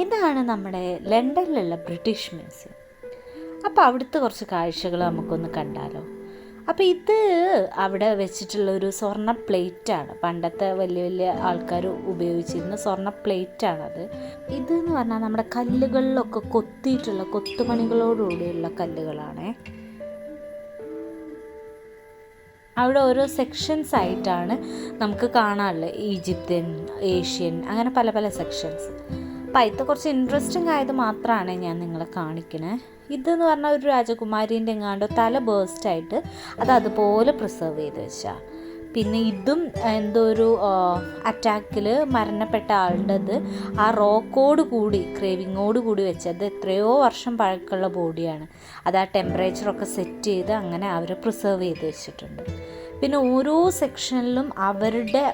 ഇതാണ് നമ്മുടെ ലണ്ടനിലുള്ള British museum. അപ്പോൾ അവിടുത്തെ കുറച്ച് കാഴ്ചകൾ നമുക്കൊന്ന് കണ്ടാലോ. അപ്പോൾ ഇത് അവിടെ വെച്ചിട്ടുള്ളൊരു സ്വർണ്ണ പ്ലേറ്റാണ്. പണ്ടത്തെ വലിയ വലിയ ആൾക്കാർ ഉപയോഗിച്ചിരുന്ന സ്വർണ്ണ പ്ലേറ്റാണത്. ഇതെന്ന് പറഞ്ഞാൽ നമ്മുടെ കല്ലുകളിലൊക്കെ കൊത്തിയിട്ടുള്ള കൊത്തുപണികളോടുകൂടിയുള്ള കല്ലുകളാണേ. അവിടെ ഓരോ സെക്ഷൻസ് ആയിട്ടാണ് നമുക്ക് കാണാനുള്ളത്. ഈജിപ്ഷ്യൻ, ഏഷ്യൻ, അങ്ങനെ പല പല സെക്ഷൻസ്. അപ്പോൾ അതിൽ കുറച്ച് ഇൻട്രസ്റ്റിംഗ് ആയത് മാത്രമാണ് ഞാൻ നിങ്ങളെ കാണിക്കണേ. ഇതെന്ന് പറഞ്ഞാൽ ഒരു രാജകുമാരീൻ്റെ എങ്ങാണ്ടോ തല ബേസ്റ്റായിട്ട് അത് അതുപോലെ പ്രിസർവ് ചെയ്ത് വെച്ചാൽ. പിന്നെ ഇതും എന്തോ ഒരു അറ്റാക്കിൽ മരണപ്പെട്ട ആളുടേത് ആ റോക്കോട് കൂടി ക്രേവിങ്ങോട് കൂടി വെച്ചത് എത്രയോ വർഷം പഴക്കമുള്ള ബോഡിയാണ്. അത് ആ ടെമ്പറേച്ചറൊക്കെ സെറ്റ് ചെയ്ത് അങ്ങനെ അവർ പ്രിസർവ് ചെയ്ത് വെച്ചിട്ടുണ്ട്. പിന്നെ ഓരോ സെക്ഷനിലും അവരുടെ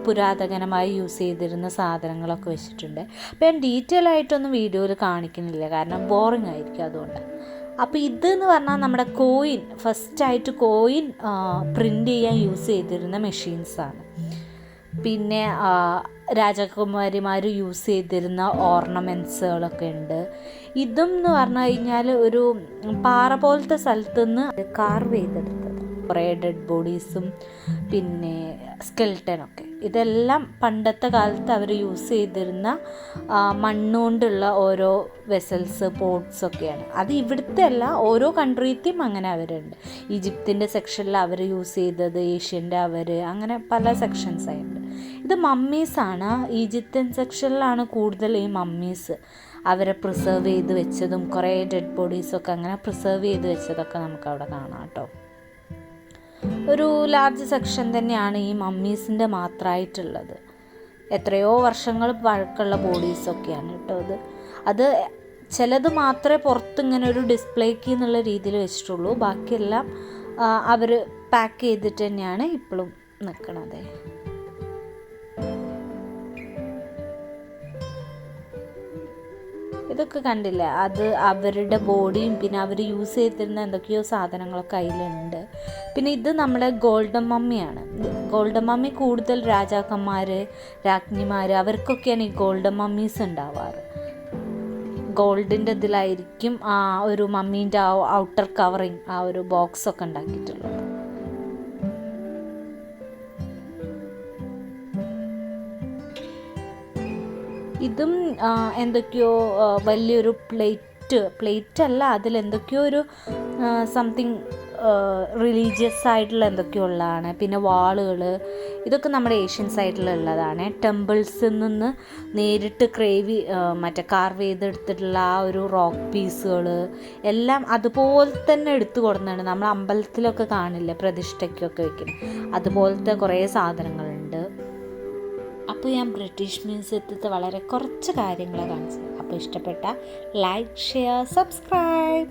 പുരാതനമായി യൂസ് ചെയ്തിരുന്ന സാധനങ്ങളൊക്കെ വെച്ചിട്ടുണ്ട്. അപ്പോൾ ഞാൻ ഡീറ്റെയിൽ ആയിട്ടൊന്നും വീഡിയോയിൽ കാണിക്കുന്നില്ല, കാരണം ബോറിംഗ് ആയിരിക്കും അതുകൊണ്ട്. അപ്പോൾ ഇതെന്ന് പറഞ്ഞാൽ നമ്മുടെ ഫസ്റ്റായിട്ട് കോയിൻ പ്രിൻ്റ് ചെയ്യാൻ യൂസ് ചെയ്തിരുന്ന മെഷീൻസാണ്. പിന്നെ രാജകുമാരിമാർ യൂസ് ചെയ്തിരുന്ന ഓർണമെൻറ്റ്സുകളൊക്കെ ഉണ്ട്. ഇതും എന്ന് പറഞ്ഞു കഴിഞ്ഞാൽ ഒരു പാറ പോലത്തെ സ്ഥലത്തുനിന്ന് കാർവ് ചെയ്തെടുത്തത് കുറേ ഡെഡ് ബോഡീസും പിന്നെ സ്കെൽട്ടനൊക്കെ. ഇതെല്ലാം പണ്ടത്തെ കാലത്ത് അവർ യൂസ് ചെയ്തിരുന്ന മണ്ണുകൊണ്ടുള്ള ഓരോ വെസൽസ്, പോട്ട്സൊക്കെയാണ്. അത് ഇവിടുത്തെ അല്ല, ഓരോ കൺട്രിയത്തെയും അങ്ങനെ അവരുണ്ട്. ഈജിപ്തിൻ്റെ സെക്ഷനിൽ അവർ യൂസ് ചെയ്തത്, ഏഷ്യൻ്റെ അങ്ങനെ പല സെക്ഷൻസ് ആയിട്ടുണ്ട്. ഇത് മമ്മീസാണ്. ഈജിപ്ഷ്യൻ സെക്ഷനിലാണ് കൂടുതൽ ഈ മമ്മീസ് അവരെ പ്രിസർവ് ചെയ്ത് വെച്ചതും കുറേ ഡെഡ് ബോഡീസൊക്കെ അങ്ങനെ പ്രിസർവ് ചെയ്ത് വെച്ചതൊക്കെ നമുക്കവിടെ കാണാം കേട്ടോ. ഒരു ലാർജ് സെക്ഷൻ തന്നെയാണ് ഈ മമ്മീസിൻ്റെ മാത്രമായിട്ടുള്ളത്. എത്രയോ വർഷങ്ങൾ പഴക്കമുള്ള ബോഡീസൊക്കെയാണ് കേട്ടോ. അത് ചിലത് മാത്രമേ പുറത്തിങ്ങനെ ഒരു ഡിസ്പ്ലേക്ക് എന്നുള്ള രീതിയിൽ വെച്ചിട്ടുള്ളൂ. ബാക്കിയെല്ലാം അവർ പാക്ക് ചെയ്തിട്ട് തന്നെയാണ് ഇപ്പോഴും നിൽക്കണത്. ഇതൊക്കെ കണ്ടില്ലേ, അത് അവരുടെ ബോഡിയും പിന്നെ അവർ യൂസ് ചെയ്തിരുന്ന എന്തൊക്കെയോ സാധനങ്ങളൊക്കെ അതിലുണ്ട്. പിന്നെ ഇത് നമ്മുടെ ഗോൾഡൻ മമ്മിയാണ്. ഗോൾഡൻ മമ്മി കൂടുതൽ രാജാക്കന്മാർ, രാജ്ഞിമാർ അവർക്കൊക്കെയാണ് ഈ ഗോൾഡൻ മമ്മീസ് ഉണ്ടാവാറ്. ഗോൾഡിൻ്റെ ഇതിലായിരിക്കും ആ ഒരു മമ്മീൻ്റെ ആ ഔട്ടർ കവറിങ്, ആ ഒരു ബോക്സൊക്കെ ഉണ്ടാക്കിയിട്ടുള്ളത്. ഇതും എന്തൊക്കെയോ വലിയൊരു പ്ലേറ്റ് അല്ല, അതിലെന്തൊക്കെയോ ഒരു സംതിങ് റിലീജിയസ് ആയിട്ടുള്ള എന്തൊക്കെയോ ഉള്ളതാണ്. പിന്നെ വാളുകൾ, ഇതൊക്കെ നമ്മുടെ ഏഷ്യൻ സൈഡിലുള്ളതാണ്. ടെമ്പിൾസിൽ നിന്ന് നേരിട്ട് കാർവ് ചെയ്തെടുത്തിട്ടുള്ള ആ ഒരു റോക്ക് പീസുകൾ എല്ലാം അതുപോലെ തന്നെ എടുത്തു കൊടുക്കുന്നുണ്ട്. നമ്മൾ അമ്പലത്തിലൊക്കെ കാണില്ലേ പ്രതിഷ്ഠയ്ക്കൊക്കെ വയ്ക്കുന്നത്, അതുപോലത്തെ കുറേ സാധനങ്ങളുണ്ട്. അപ്പോൾ ഞാൻ ബ്രിട്ടീഷ് മ്യൂസിയത്തിലത്തെ വളരെ കുറച്ച് കാര്യങ്ങളെ കാണിച്ചത്. അപ്പോൾ ഇഷ്ടപ്പെട്ട ലൈക്ക്, ഷെയർ, സബ്സ്ക്രൈബ്.